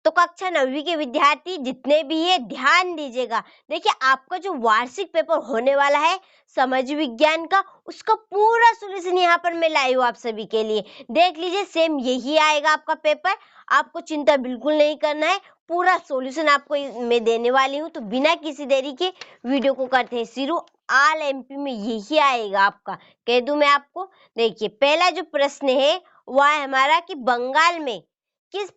तो कक्षा 9वीं के विद्यार्थी जितने भी है ध्यान दीजिएगा। देखिए आपका जो वार्षिक पेपर होने वाला है समाज विज्ञान का, उसका पूरा सॉल्यूशन यहाँ पर मैं लाई हूँ आप सभी के लिए। देख लीजिए सेम यही आएगा आपका पेपर, आपको चिंता बिल्कुल नहीं करना है, पूरा सॉल्यूशन आपको मैं देने वाली हूँ। तो बिना किसी देरी के वीडियो को करते हैं शुरू। ऑल एमपी में यही आएगा आपका, कह दूं मैं आपको। देखिए पहला जो प्रश्न है वह है हमारा कि बंगाल में किस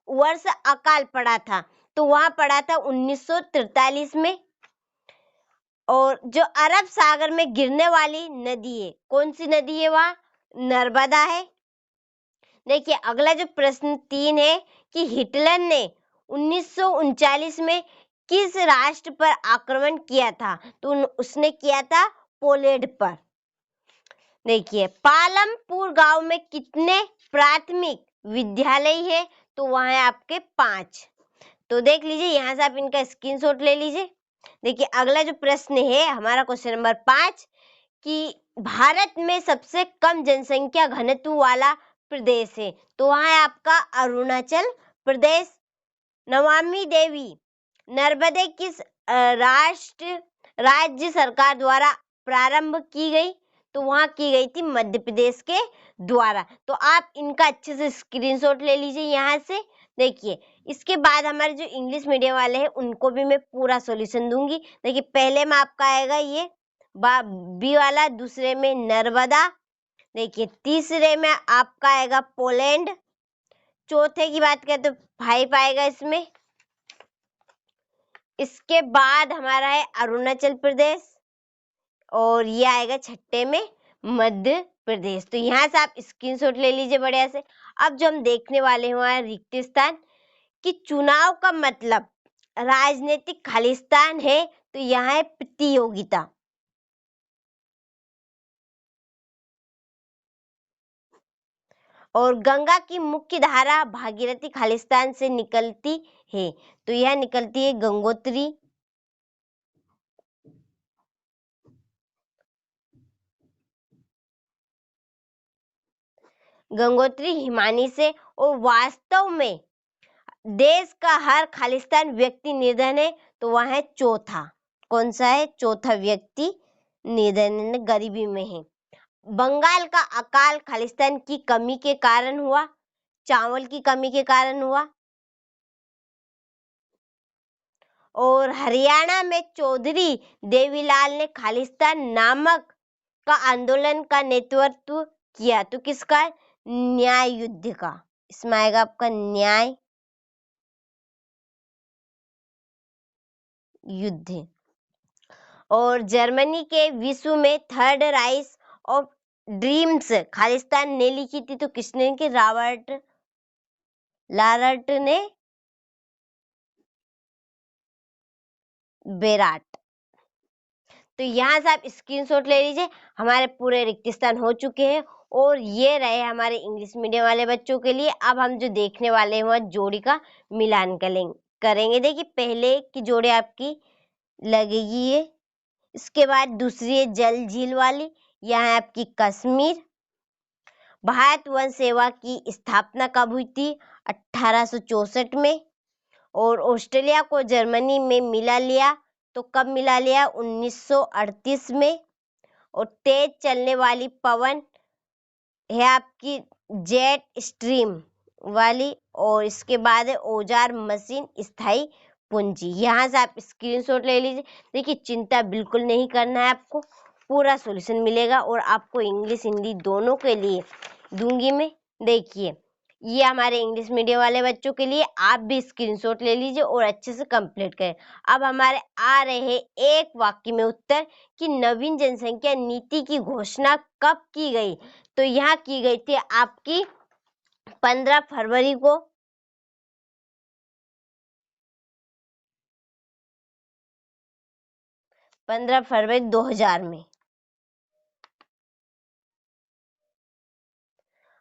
वर्ष अकाल पड़ा था। तो वहां पड़ा था 1943 में। और जो अरब सागर में गिरने वाली नदी है, कौन सी नदी है वह? नर्मदा है। देखिए अगला जो प्रश्न 3 है कि हिटलर ने 1939 में किस राष्ट्र पर आक्रमण किया था। तो उसने किया था पोलैंड पर। देखिए पालमपुर गांव में कितने प्राथमिक विद्यालय है। तो वहां है आपके 5। तो देख लीजिए यहाँ से आप इनका स्क्रीनशॉट ले लीजिए। देखिए अगला जो प्रश्न है हमारा क्वेश्चन नंबर 5 कि भारत में सबसे कम जनसंख्या घनत्व वाला प्रदेश है। तो वहां है आपका अरुणाचल प्रदेश। नमामि देवी नर्मदे किस राज्य सरकार द्वारा प्रारंभ की गई। तो वहां की गई थी मध्य प्रदेश के द्वारा। तो आप इनका अच्छे से स्क्रीनशॉट ले लीजिए यहाँ से। देखिए इसके बाद हमारे जो इंग्लिश मीडियम वाले हैं उनको भी मैं पूरा सॉल्यूशन दूंगी। देखिए पहले में आपका आएगा ये बी वाला, दूसरे में नर्मदा, देखिए तीसरे में आपका आएगा पोलैंड, चौथे की बात करें तो 5 आएगा इसमें। इसके बाद हमारा है अरुणाचल प्रदेश और ये आएगा छठे में मध्य प्रदेश। तो यहाँ से आप स्क्रीनशॉट ले लीजिए बढ़िया से। अब जो हम देखने वाले हैं हमारा रिक्त स्थान कि चुनाव का मतलब राजनीतिक खालिस्तान है। तो यहाँ है प्रतियोगिता। और गंगा की मुख्य धारा भागीरथी खालिस्तान से निकलती है। तो यह निकलती है गंगोत्री। गंगोत्री हिमानी से। और वास्तव में देश का हर खालिस्तान व्यक्ति निर्धन है। तो वह है चौथा। कौन सा है? चौथा व्यक्ति निर्धन गरीबी में है। बंगाल का अकाल खालिस्तान की कमी के कारण हुआ, चावल की कमी के कारण हुआ। और हरियाणा में चौधरी देवीलाल ने खालिस्तान नामक का आंदोलन का नेतृत्व किया। तो किसका? न्याय युद्ध का। इसमें आएगा आपका न्याय युद्ध। और जर्मनी के विश्व में third rise of dreams Khalistan ने लिखी थी। तो किसने? कि रॉबर्ट लारट ने बेराट। तो यहाँ से आप स्क्रीनशॉट ले लीजिए। हमारे पूरे रिक्त स्थान हो चुके हैं और ये रहे हमारे इंग्लिश मीडियम वाले बच्चों के लिए। अब हम जो देखने वाले हैं वह जोड़ी का मिलान करेंगे। देखिए पहले की जोड़ी आपकी लगेगी ये, इसके बाद दूसरी है जल झील वाली, यहाँ आपकी कश्मीर। भारत वन सेवा की स्थापना कब हुई थी? 1864 में। और ऑस्ट्रेलिया को जर्मनी में मिला लिया। तो कब मिला लिया? 1938 में। और तेज चलने वाली पवन है आपकी जेट स्ट्रीम वाली। और इसके बाद है औजार मशीन स्थायी पूंजी। यहाँ से आप स्क्रीनशॉट ले लीजिए। देखिए चिंता बिल्कुल नहीं करना है आपको, पूरा सॉल्यूशन मिलेगा और आपको इंग्लिश हिंदी दोनों के लिए दूंगी मैं। देखिए ये हमारे इंग्लिश मीडियम वाले बच्चों के लिए, आप भी स्क्रीनशॉट ले लीजिए और अच्छे से कंप्लीट करें। अब हमारे आ रहे हैं एक वाक्य में उत्तर कि नवीन जनसंख्या नीति की घोषणा कब की गई। तो यहाँ की गई थी आपकी 15 फरवरी को। 15 फरवरी 2000 में।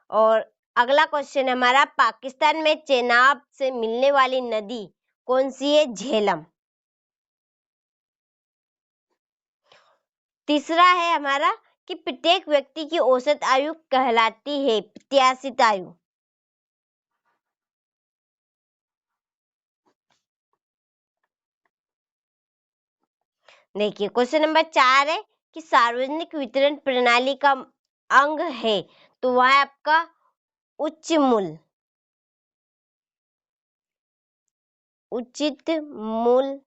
और अगला क्वेश्चन हमारा, पाकिस्तान में चेनाब से मिलने वाली नदी कौन सी है? झेलम। तीसरा है हमारा कि प्रत्येक व्यक्ति की औसत आयु कहलाती है प्रत्याशित आयु। देखिए क्वेश्चन नंबर 4 है कि सार्वजनिक वितरण प्रणाली का अंग है, तो वह है आपका उच्च मूल्य, उचित मूल्य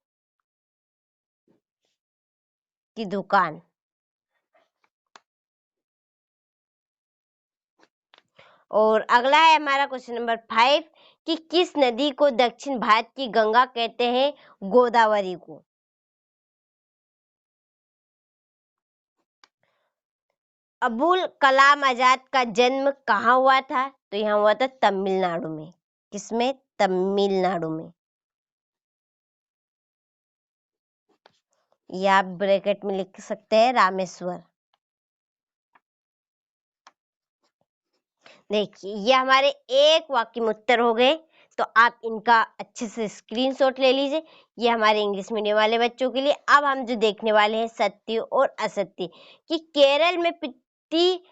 की दुकान। और अगला है हमारा क्वेश्चन नंबर 5 कि किस नदी को दक्षिण भारत की गंगा कहते हैं? गोदावरी को। अबुल कलाम आजाद का जन्म कहाँ हुआ था? तो यहाँ हुआ था तमिलनाडु में। किसमें? तमिलनाडु में। या आप ब्रैकेट में लिख सकते हैं रामेश्वर। देखिए ये हमारे एक वाक्य में उत्तर हो गए, तो आप इनका अच्छे से स्क्रीनशॉट ले लीजिए। ये हमारे इंग्लिश मीडियम वाले बच्चों के लिए। अब हम जो देखने वाले हैं सत्य और असत्य, कि केरल में प्रति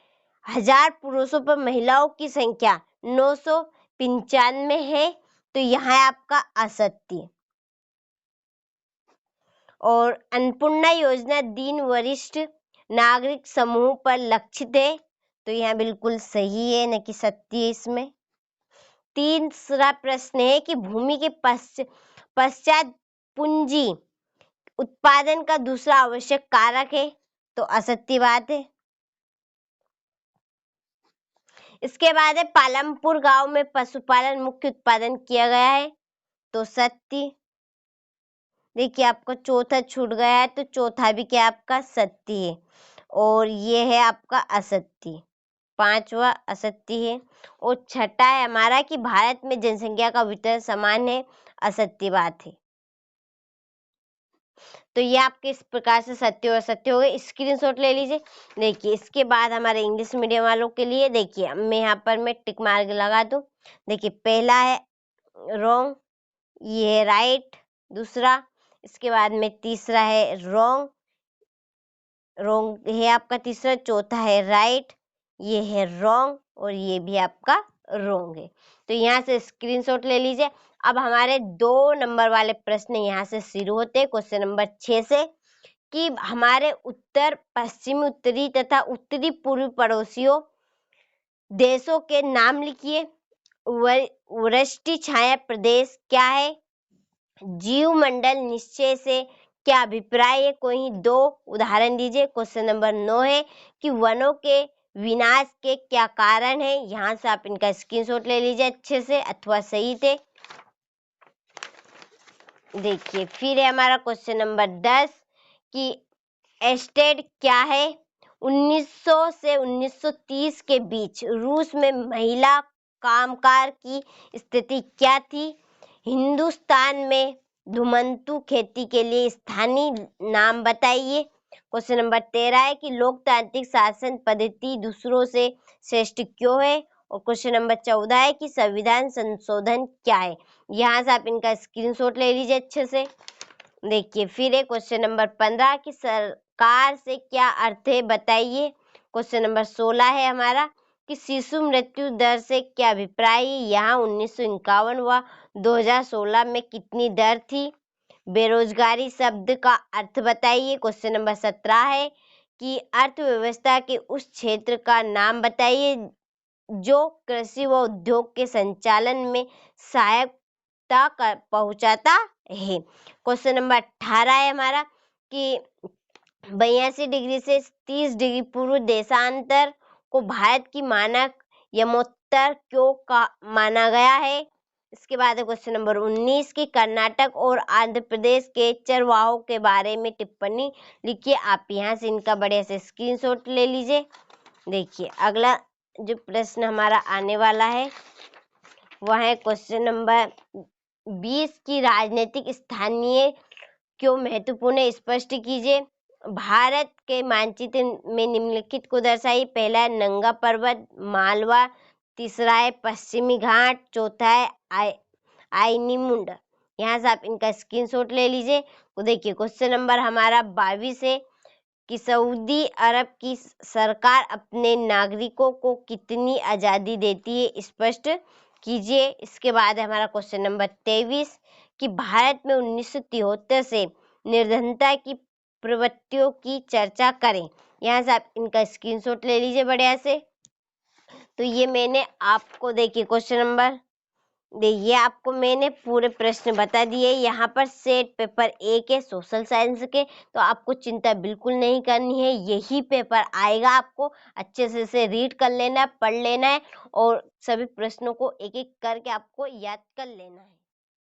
1000 पुरुषों पर महिलाओं की संख्या 995 है, तो यहाँ है आपका असत्य। और अन्नपूर्णा योजना दीन वरिष्ठ नागरिक समूह पर लक्षित है, तो यहाँ बिल्कुल सही है, न कि सत्य है इसमें। तीसरा प्रश्न है कि भूमि के पश्चात पूंजी उत्पादन का दूसरा आवश्यक कारक है, तो असत्य बात है। इसके बाद है पालमपुर गांव में पशुपालन मुख्य उत्पादन किया गया है, तो सत्य। देखिए आपका चौथा छूट गया है, तो चौथा भी क्या आपका सत्य है, और ये है आपका असत्य। पांचवा असत्य है। और छठा है हमारा कि भारत में जनसंख्या का वितरण समान है, असत्य बात है। तो ये आपके इस प्रकार से सत्य और असत्य हो गए। स्क्रीनशॉट ले लीजिए। देखिए इसके बाद हमारे इंग्लिश मीडियम वालों के लिए, देखिए मैं यहाँ पर मैं टिक मार्क लगा दूं। देखिए पहला है रॉन्ग, ये है राइट। दूसरा, इसके बाद में तीसरा है रॉन्ग, रॉन्ग है आपका तीसरा। चौथा है राइट, ये है रॉन्ग, और ये भी आपका रॉन्ग है। तो यहाँ से स्क्रीनशॉट ले लीजिए। अब हमारे 2 नंबर वाले प्रश्न यहाँ से शुरू होते हैं, क्वेश्चन नंबर 6 से, कि हमारे उत्तर पश्चिमी उत्तरी तथा उत्तरी पूर्वी पड़ोसियों देशों के नाम लिखिए। वृष्टि छाया प्रदेश क्या है? जीवमंडल निश्चय से क्या अभिप्राय है? कोई 2 उदाहरण दीजिए। क्वेश्चन नंबर 9 है कि वनों के विनाश के क्या कारण है? यहाँ से आप इनका स्क्रीनशॉट ले लीजिए अच्छे से, अथवा सही थे। देखिए फिर है हमारा क्वेश्चन नंबर 10 कि एस्टेट क्या है? 1900 से 1930 के बीच रूस में महिला कामगार की स्थिति क्या थी? हिंदुस्तान में धुमंतु खेती के लिए स्थानीय नाम बताइए। क्वेश्चन नंबर 13 है कि लोकतांत्रिक शासन पद्धति दूसरों से श्रेष्ठ क्यों है? और क्वेश्चन नंबर 14 है कि संविधान संशोधन क्या है? यहाँ से आप इनका स्क्रीनशॉट ले लीजिए अच्छे से। देखिए फिर है क्वेश्चन नंबर 15 कि सरकार से क्या अर्थ है बताइए। क्वेश्चन नंबर 16 है हमारा कि शिशु मृत्यु दर से क्या अभिप्राय है? यहाँ 1951 व 2016 में कितनी दर थी? बेरोजगारी शब्द का अर्थ बताइए। क्वेश्चन नंबर 17 है कि अर्थव्यवस्था के उस क्षेत्र का नाम बताइए जो कृषि व उद्योग के संचालन में सहायता पहुंचाता है। क्वेश्चन नंबर 18 है हमारा कि 82 डिग्री से 30 डिग्री पूर्व देशांतर को भारत की मानक यमोत्तर क्यों का माना गया है? इसके बाद है क्वेश्चन नंबर 19 की कर्नाटक और आंध्र प्रदेश के चरवाहों के बारे में टिप्पणी लिखिए। आप यहाँ से इनका बढ़िया से स्क्रीनशॉट ले लीजिए। देखिए अगला जो प्रश्न हमारा आने वाला है वह है क्वेश्चन नंबर 20 की राजनीतिक स्थानीय क्यों महत्वपूर्ण है? स्पष्ट कीजिए। भारत के मानचित्र में निम्नलिखित को दर्शाइए। पहला है नंगा पर्वत मालवा, तीसरा है पश्चिमी घाट, चौथा है आइनीमुंड। यहाँ से आप इनका स्क्रीनशॉट ले लीजिए। तो देखिए क्वेश्चन नंबर हमारा 22 है कि सऊदी अरब की सरकार अपने नागरिकों को कितनी आजादी देती है? स्पष्ट कीजिए। इसके बाद है हमारा क्वेश्चन नंबर 23 कि भारत में 1973 से निर्धनता की प्रवृत्तियों की चर्चा करें। यहाँ से आप इनका स्क्रीनशॉट ले लीजिए बढ़िया से। तो ये मैंने आपको देखिए क्वेश्चन नंबर, देखिए आपको मैंने पूरे प्रश्न बता दिए। यहाँ पर सेट पेपर 1 है सोशल साइंस के, तो आपको चिंता बिल्कुल नहीं करनी है, यही पेपर आएगा। आपको अच्छे से इसे रीड कर लेना है, पढ़ लेना है और सभी प्रश्नों को एक एक करके आपको याद कर लेना है।